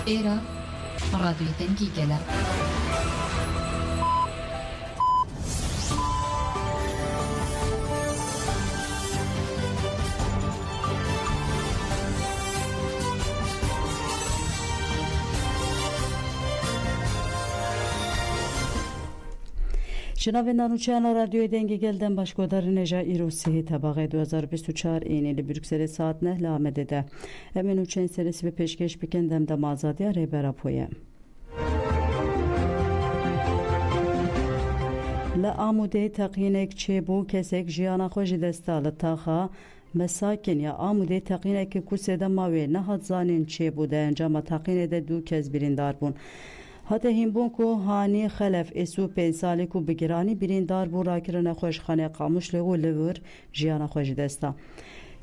Era radyo dengi gelen. جناب نانوچیان رادیوی دنگی گلدن باشگودار نجا ایروسی طبقه 2024 اینیلی بروکسل ساعت نه لامده ده امین اوچین سرسی به پیشکش بکندم دم آزادی ریبرا پویم لآموده تقینک چه بو کسک جیانا خوش دستال تاخا مساکن یا آموده تقینک کسی دماوی نهاد زانین چه بوده انجام تقینه ده دو کس بریندار بون حتی هیمبون که هانی خلف اسو 5 سالی که بگیرانی بریندار بو راکرن خوشخانه قاموش لغو لور جیانا خوش دستا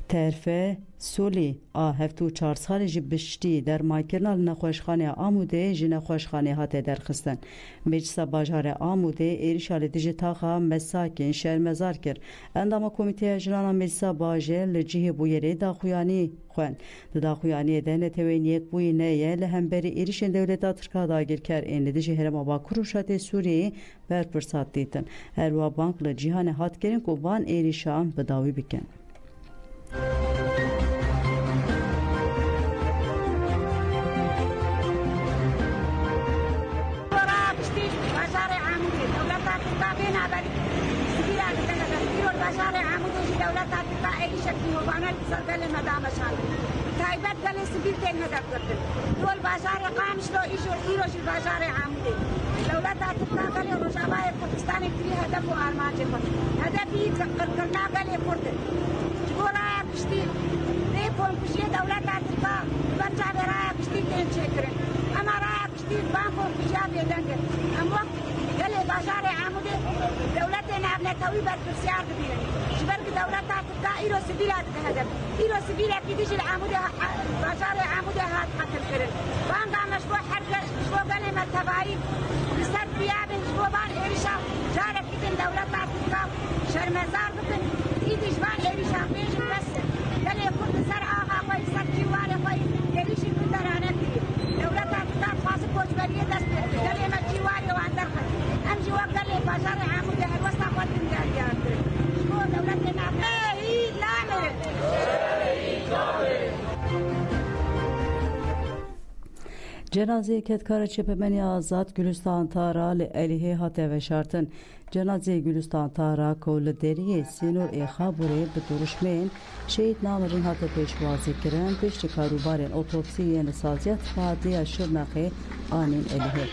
ترفه سولی هفتو 4 سالی جی بشتی در مایکرنال نخوشخانه آموده جی نخوشخانه هاته درخستن مجلس باجار آموده ایریشال دیجی تاخا مساکن شهر مزار کر انداما کمیته جنانا مجلس باجر لجیه بویره داخویانی خوان داخویانی دهنه توین یک بوی نیه لهمبری ایریشن دولتا ترکا داگیر کر این دیجی هرما با کروشات سوری بر پرسات دیتن هروا بانک لجیهان هات کرن که وان ایریشان بداوی بکن بازار عمودی دولت آتیکا ایشکی مبانل سرگل مدام شان تایبت گل سبیل تن مدد کرد دول بازار قامش لو ایشور ایروش بازار عمودی دولت آتیکا گل روشابای پاکستان کی هدف و آرمان چه کرد هدفی کرنا گل کرد جورا کشتی ری پول کشی دولت آتیکا بچه برای کشتی تن چه کرد اما را کشتی بانکو کشیا بیدنگ اما گل بازار عمودی دولت نابل توی بر بسیار دیگر شبرگ دولت آتیکا ایرو سبیلات هدف ایرو سبیلات کی دیجی عمودی بازار عمودی هات قتل کرد وانگا مشروع حرکت مشروع گل متبایی بسر بیاب مشروع بان ایرشا جارب کتن دولت آتیکا شرمزار بکن ایدیش بان ایرشا بیش بس گل کرد سر آقا کوی سر جوار کوی ایرشی بدرانه کی دولت آتیکا خاص کوچبری دست گل مجواری و اندر خد امجی وقت گل بازار عمودی هر وسط خود می‌داریم شو دولت نابی نامه جنازه کتکار چپمنی آزاد گلستان تارا لیه هاته و شارتن جنازه گلستان تارا کول دریه سینور اخابوره به درشمین شهید نامرین هاته پیشوازی کرن پیش کاروبارین اوتوپسی یعنی سازیت فادی اشور نخی آنین الیه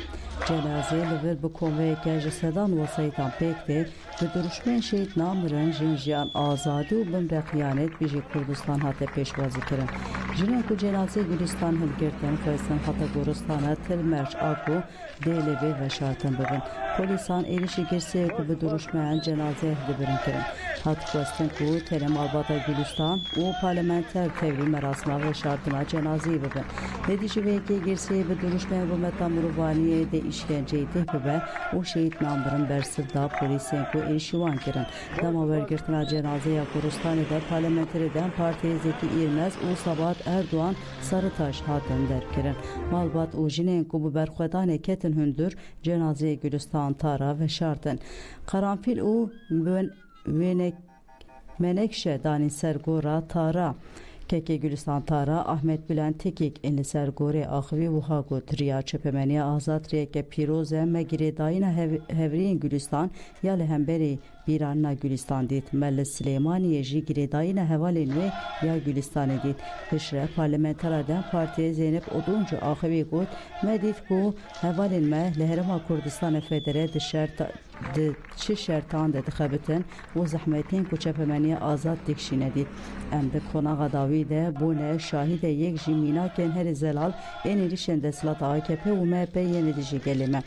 جنازه لور به کنوه که جسدان وسایتان پکته به درشمین شهید نامرین جنجیان آزادی و بمرخیانت بیجی کردستان هاته پیشوازی کرن جنین کو جنازه گلستان هلگردن فرستن حتی گورستانه تل مرچ آکو دیلی و شارتن ببین پولیسان ایریشی گرسه کو به درشمین جنازه دبرن کرن حتی کوستن کو ترم آلباتا گلستان و پارلمانتر تevri مراسمه و شارتنا جنازه ببین ندیجی ویکی گرسه به درشمین و متا مروانیه ده işkenceyi tehbebe o şehit namırın bersirda polisen ko erişivan kirin. Dama vergirtina cenazeye Kurustan'da parlamenteriden partiye Zeki İrmez o Sabahat Erdoğan Sarıtaş hatem der kirin. Malbat o jinen ko bu berxwedan ketin hündür cenazeye Gülistan Tara ve şartın. Karanfil o Menekşe danin sergora Tara Keke Gülistan Tara Ahmet Bülent Tekik enli sergore ahvi vuha gotriya çepemeniye azat riyeke piroze megire dayına hevriyin Gülistan ya lehemberi biranna Gülistan dit melle Süleymaniye ji gire dayına hevalin ve ya Gülistan edit hışre parlamenterden partiye Zeynep Oduncu ahvi got medit ku hevalin me leherema Kurdistan federe dışarı çi şertan de dixebitin و زحمتین کو چپمنی آزاد دکشینه دید امده کناغ داوی ده بونه شاهد یک جیمینا کن هر زلال این ریشن دسلات AKP و MHP yeni dişi gelime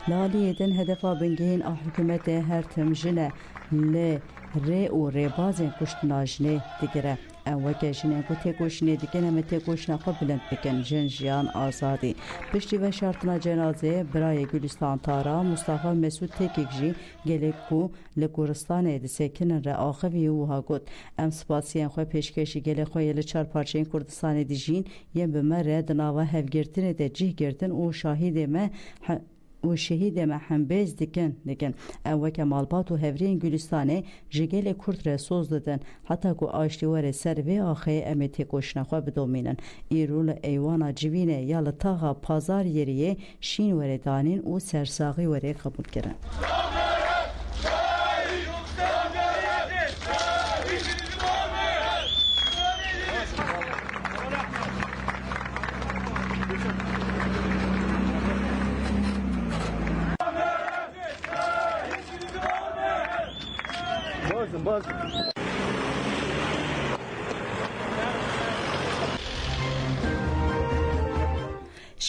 laliyeden hedefa bengin hükümete her temjine le re u rebazin kuştunajne digere ام وکشینه کو تکوشنی دیکن هم تکوشنه خو بلند بکن جن جیان آزادی پشتی و شرطنا جنازه برای گلستان تارا مصطفی مسعود تکیجی گله کو لکورستان اد سکنن را آخوی وها گوت ام سپاسیان خو پیشکشی گله خو یل چار پارچین کردستان دیجین یم بمره دناوا هفگرتن ده جه گرتن او شاهد ما و شهید ما هم بیز دیکن او که مالبات و هفرین گلستانه جگل کرد را سوز دادن حتی که آشتیوار سر و آخه امیتی کشنخوا بدومینن ایرول ایوانا جوینه یا لطاقا پازار یریه شین وره دانین و سرساقی وره قبول کرن باز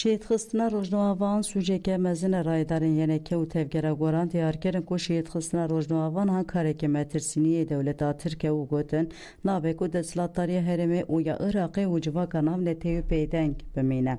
شهید خستنا روزنامه‌وان سوژه مزن رایدارین یعنی که و تفگره گوران دیار کردن که شهید خستنا روزنامه‌وان ها کاری که مترسینی دولت ترکیه و گوتن نابه که دستلاتاری هرمه و یا عراقی و جواک نام نتیو پیدنگ بمینه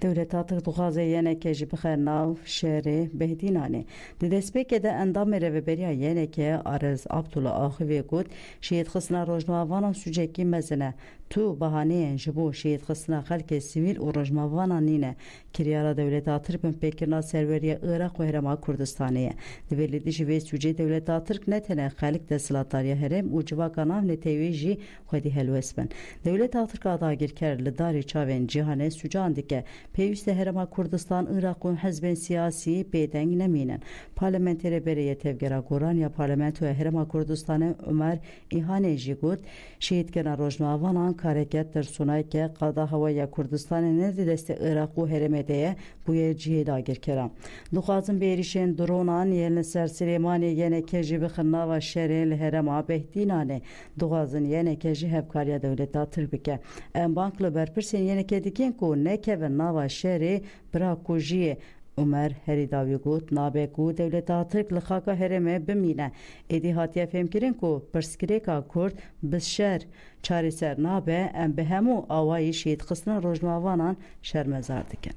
دولت ترک دخوازه یعنی که جی بخیر ناو شهر بهدینانه دست که ده اندام روبریا یعنی که آرز عبدالله آخوی گوت شهید خستنا روزنامه‌وان سوژه کی مزنه تو بهانه جبو شهید خستنا خلک سیویل و روزنامه‌وان نینه کریارا دولت ترک پیکرنا سروری عراق و هرما کردستانیه دولت جوی سوجه دولت ترک نتنه خلق دستلاتاری هرم و جواکانام نتیویجی خودی هلوسبن دولت ترک آداگیر کرد لداری چاوین جهان سوجان دیگه پیوست هرما کردستان عراق و حزب سیاسی بیدنگ نمینن پارلمنتری بریه تفگرا گوران یا پارلمنت و هرما کردستان عمر ایهانه جی گود شهید کنا روزنامه‌وان کارکت در سونای که قادا هوای کردستان ندی دست عراق و هرمده بوی جهاد آگیر کرد. دخوازم بیریشن درونان یلن سر سلیمانی یعنی که جی بخنا و شهر لهرما بهدینانه دخوازن یعنی که جی هفکاریا دولت تربیه. ام بانک لبرپرسین یعنی که دیگه کو نکه و نوا شهر برا کوجیه عمر هریداوی گوت نابه کو دولت ترک لخاکا هرمه بمینه ایدی هاتیه فهم کرن کو پرسکریکا کرد بسشر چاری سر نابه ام به همو آوائی شید خسنا روزنامه‌وانان شرمزار دکن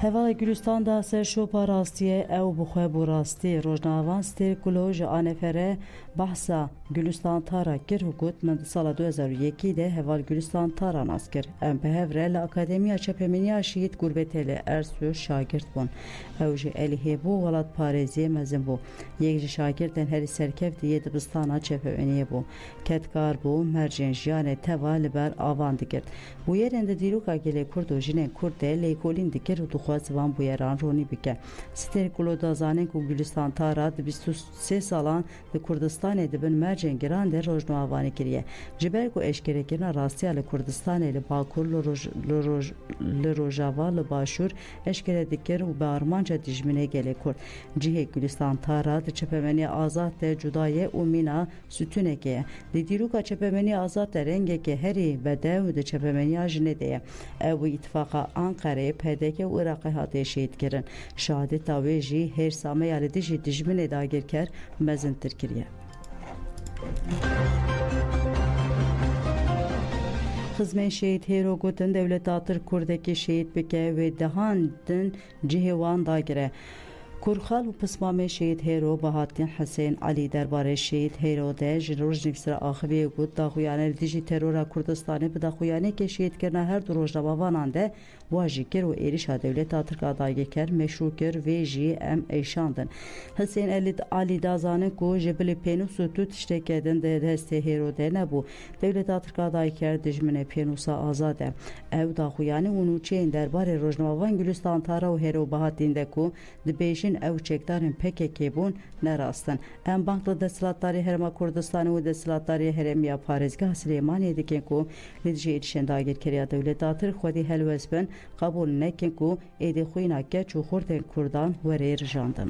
هوا گلستان دا سر شوپا راستیه او بخواه بو راستی روزنامه‌وان سترکولوژ آنفره بحثا گلستان تارا گر حکوت من سال 2001 ده هوا گلستان تارا ناس کر ام به هفره لأکادمیا چپمنیا شهید گربتل ارسو شاگرد بون او جه الیه بو ولاد پارزی مزن بو یک جه شاگردن هری سرکف دیه دبستانا چپمنیه بو کتکار بو مرجن جیان توا لبر آوان دکرد بو yerinde دیروکا گله کرد و جنین کرد لیکولین دکر و دخواست وان بو yerان رونی بکه سترکولو دازانه کو گلستان تارا 23 سالان ده کردستان دبن مرجن گران ده روزنامه‌وانی کریه جبر کو اشکره کنا راستی ال کردستان ال باکور لروجاوا لباشور اشکره دکر و بارمانچا دجمنه گله کرد جه گلستان تارا ده چپمنی آزاد ده جدای و مینا sütüne که دیروکا چپمنی آزاد رنگه که هری بده و ده چپمنی آجنه ده او اتفاقا انقره پدک و عراق هاته شهید کرن شهادت تاویجی هر سامه یالی دیجی دجمنه داگر کر مزن ترکیه خزمه شهید هیرو گوتن دولت آتر کردکی شهید بکه و دهاندن جهوان داگره کورخال و پسمام شهید هیرو بهاتین حسین علی درباره شهید هیرو ده جروج نفسر آخوی گود داخویانه دیجی ترور کردستانی به داخویانه که شهید کرنه هر دو روزنامه‌وانانده واجی کر و ایریش دولت آترک آداگی کر مشروع کر و جی ام ایشاندن حسین علی دازانه کو جبل پینوس و تو تشته کردن ده دسته هیرو ده نبو دولت آترک آداگی کر دجمن پینوسا آزاده او داخویانه اونو چین درباره روزنامه‌وان گلستان تارا و هیرو بهاتین ده کو دبیشن او چکدارن PKK بون نراستن ام بانکل دستلاتاری هرما کردستان و دستلاتاری هرمیا پارزگاه سلیمانی دکن کو لدجی ایدشن داگیر کریا دولت آتر خودی هلوسبن قبول نکن کو ایدی خوینا که چو خوردن کردان وری رجاندن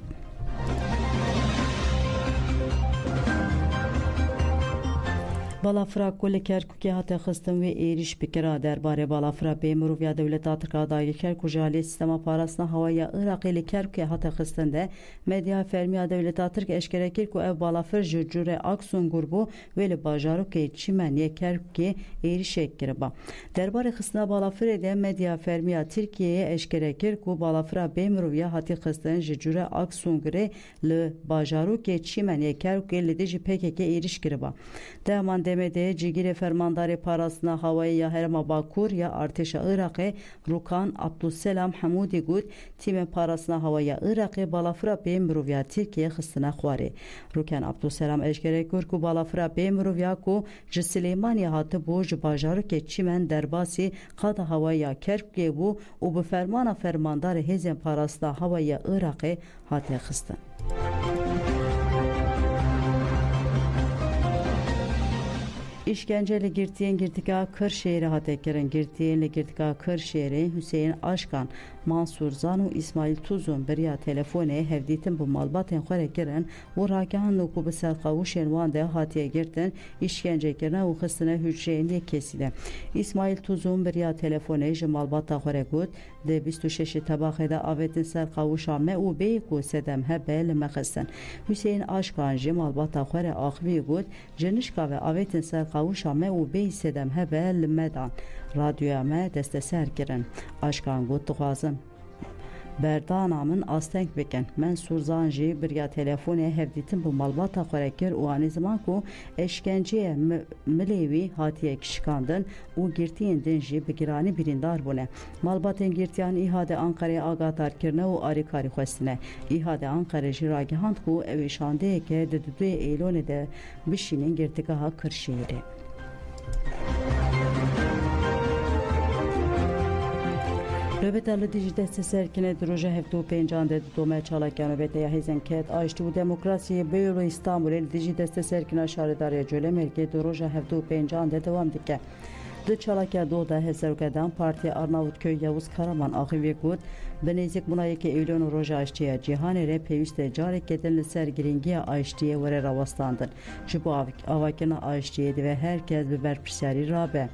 Balafira Kul Kerkûkê hate xistin wê êriş bikira derbarê balafira bêmiroviya Dewleta Tirkiye dayê Kerkûk ji aliyê sistema parastina hewaya Iraqê li Kerkûkê hate xistin de medya fermiya Dewleta Tirk eşkere kir ku ev balafir ji curê Aksun Gurbû wê li bajarokê Çîmeniyê Kerkûkê êrişek kiriba. Derbarê xistina balafirê de medya fermiya Tirkiyeyê eşkere kir ku balafira bêmiroviya hatî xistin ji curê Aksun Gurê li bajarokê Çîmeniyê Kerkûkê li dijî PKK êriş kiriba. Deman demede cigîrê fermandarê parastina hewayê ya Herêma Bakur ya Artêşa Iraqê Rûkan Abdulselam Hemûdî got tîmên parastina hewaya Iraqê balafira bêmiroviya Tirkiyeyê xistine xwarê. Rûkan Abdulselam eşkere kir ku balafira bêmiroviya ku ji Silêmaniyê hatibû ji bajarokê Çîmen derbasî qada hewaya Kerkûkê bû û bi fermana fermandarê hêzên parastina hewaya Iraqê hate xistin. İşkence li girtiyên girtika Kırşehirê hate kirin. Girtiyên li girtika Kırşehirê Hüseyin Aşkan, Mansur Zan û İsmail Tuzun beriya telefonê hevdîtin bi malbatên xwe re kirin û ragihandin ku bi serqewişên wan de hatiye girtin îşkencekirine û xistine hücreyên yekesî de. İsmail Tuzun beriya telefonê ji malbata xwe re got di 26 tebaxê de avêtin serqewişa me û bêyî ku sedem hebe li me xistin. Hüseyin Aşkan jî malbata xwe re axivî got ji nişka ve avêtin serqewişa me û bêyî sedem hebe li me dan. Radyoya me desteser kirin. Aşkan got dixwazim berdana min asteng bikin. Mansur Zan jî biriya telefonê hevdîtin bu malbata xwe re kir û anî ziman ku eşkenceyê milê wî hatiye şikandin û girtiyên din jî bi giranî birîndar bûne. Malbatên girtiyan îhade Ankara'ya agahdar kirine û alîkarî xwestine. İhade Ankara jî ragihand ku ew îşandeyeke di 2 Eylûlê de bişînin girtîgeha Kırşehirê. Nöbeta li dijî desteserkirine di roja 75 de dome çalakya nöbeteya hêzên ket aştî û demokrasiyê Beyoğlu İstanbulê li dijî desteserkirina şaredariya Colemêrgê di roja 75 de dewam dike. Di çalakya do da Hezarûkedan Partiya Arnavutköy Yavuz Karaman axivî got bi nêzik bûna 2 Eylûl roja aştiya cîhanê re pêwîst e carekê din li ser giringiya aştiyê were rawestandin. Ji bo avakirina aştiyê divê herkes bi berpirsiyarî rabe.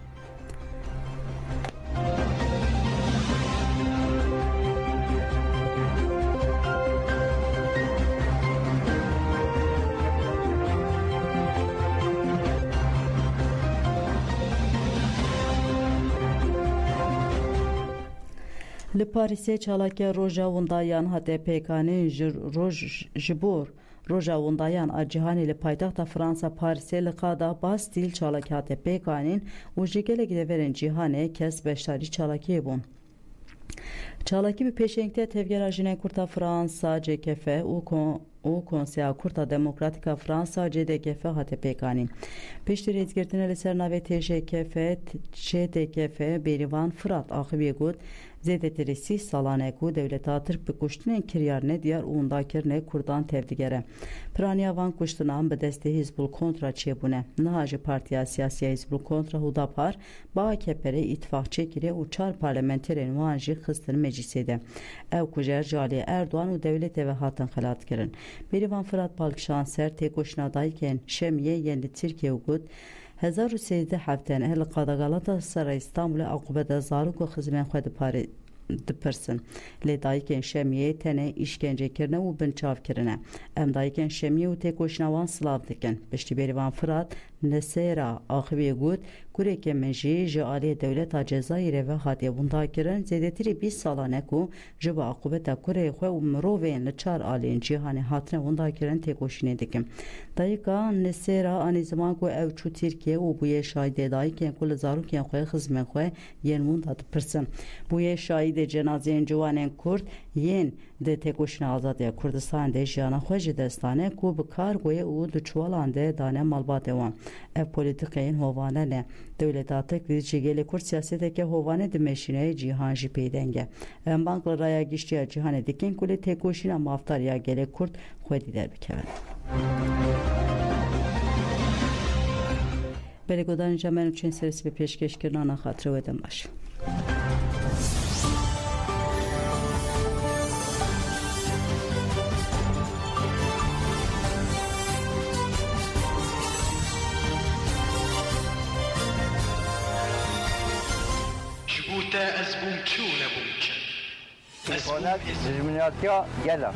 Li Parîsê çalakya roja windayan hate pêkanîn ji bo roja windayan a cîhanê li paytexta Fransa Parîsê li qada Bastîl çalakya hate pêkanîn û ji gelek deverên cîhanê kes beşdarî çalakiyê bûn. Çalakî bi pêşengtiya tevgera jinên Kurta Fransa CKF û Konseya Kurta Demokratîka Fransa CDKF hate pêkanîn. Piştî rêzgirtinê li ser navê TJKF CDKF Bêrîvan Firat axivî got zêdetirî 30 salan ku Dewleta Tirk bi kuştinên kiryarînê diyar û wendakirine Kurdan tevdigere. Piraniya van kuştinan bi destê Hizbul Kontra çêbûne. Niha ji Partiya Siyasiya Hizbul Kontra Hudapar bi AKP'rê îtifaq çêkirî û 4 parlamenterên wan jî xistin meclisê de. Ew kujer ji aliyê Erdogan û dewletê ve hatin xelatkirin. Bêrîvan Firat Balkişan ser têkoşîna dayîkên Şemiyê yên li Tirkiye got 1300 heftene li qada Galatasaray İstanbulê aqubeta zarok û xizmên xwe dipirsin. Lê dayîkên Şemiyê tenê îşkencekirine û binçavkirine. Em dayîkên Şemiyê û têkoşîna wan silav dikin. Piştî Bêrîvan Firat nesêra axivî got kurêkê min jî ji aliyê Dewleta Cezayirê ve hatiye windakirin zêdetirî 20 salan ku ji bo aqubeta kurê xwe û mirovên li 4 aliyên cîhanê hatine windakirin têkoşînê dikin. Dayîka nesêra anî ziman ku ew çû Tirkiye û bûye şahîdê dayîkên ku li zarokên xwe xizmên xwe yên winda dipirsin. Bûye şahîdê cenazeyên ciwanên Kurd yên di têkoşîna Azadiya Kurdistanê de jiyana xwe ji destane ku bi kargoyê û di çuwalan de dane malbatê wan. Ev polîtikeyên hovane ne. Dewleta Tirk li ji gelê Kurd siyaseteke hovane dimeşîne cîhan jî pêdeng e. Em bank li raya giştiya cîhanê dikin ku li têkoşîna maftariya gelê Kurd xwedî derbikevin. Belêgodanên Cemen û Çên serî bi pêşkêşkirina naxatirê we dem baş. تا از بوم چونه بومکن. زمیناتیا گلا.